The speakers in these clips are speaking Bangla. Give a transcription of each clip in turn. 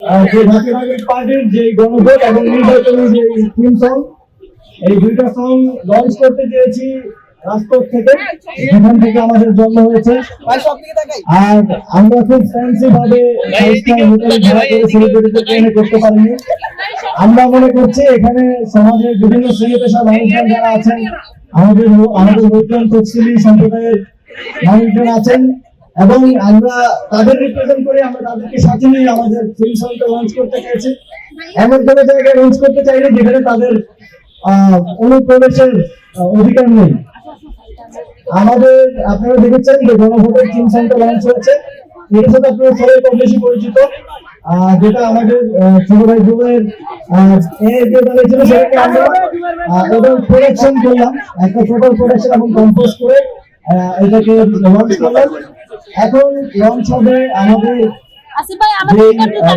যে জাতীয় নাগরিক পার্টির যে গণভোট এবং নির্বাচনী যে থিম সং, এই দুইটা সং লঞ্চ করতে চেয়েছি রাজপথ থেকে, যেখান থেকে আমাদের জন্ম হয়েছে। আর আমরা খুব ফ্যান্সি ভাবে সেলিব্রিটি করতে পারিনি। আমরা মনে করছি এখানে সমাজের বিভিন্ন শ্রেণী পেশার মানুষজন যারা আছেন, আমাদের আমাদের লোকজন তফসিলি সম্প্রদায়ের মানুষজন আছেন, এবং আমরা তাদের রিপ্রেজেন্ট করে আমরা তাদেরকে সাথে নিয়ে আমাদের ফিল্ম সংটা লঞ্চ করতে চাইছি। এমন কোনো জায়গায় লঞ্চ করতে চাইনি যেখানে তাদের অনুপ্রবেশের অধিকার নেই। আমাদের আপনারা দেখেছেন যে গণভোটের ফিল্ম সংটা লঞ্চ হয়েছে, এটার সাথে আপনারা সবাই কম বেশি পরিচিত, যেটা আমাদের ছোট ভাই জুবের ছিল, সেটাকে আমরা এবং প্রোডাকশন করলাম, একটা টোটাল প্রোডাকশন এবং কম্পোজ করে এটাকে লঞ্চ করলাম। এখন লঞ্চ হবে আমাদের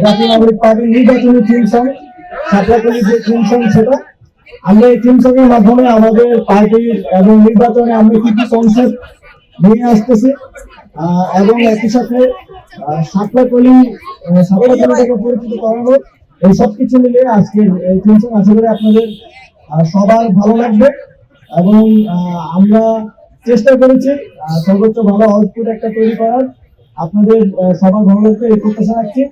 জাতীয় নাগরিক পার্টির নির্বাচনী থিম সং, সাতরাকলি যে থিম সং, সেটা আমরা এই থিম সং এর মাধ্যমে আমাদের পার্টির এবং নির্বাচনে আমরা কি কি কনসেপ্ট নিয়ে আসতেছি, এবং একই সাথে সাতরাকলিটাকে পরিচিত করানো, এই সব কিছু মিলিয়ে আজকের এই থিম সং আশা করি আপনাদের সবার ভালো লাগবে। এবং আমরা চেষ্টা করেছি সর্বোচ্চ ভালো আউটপুট একটা তৈরি করার। আপনাদের সবার ভালো লাগবে এই প্রত্যাশা রাখছি।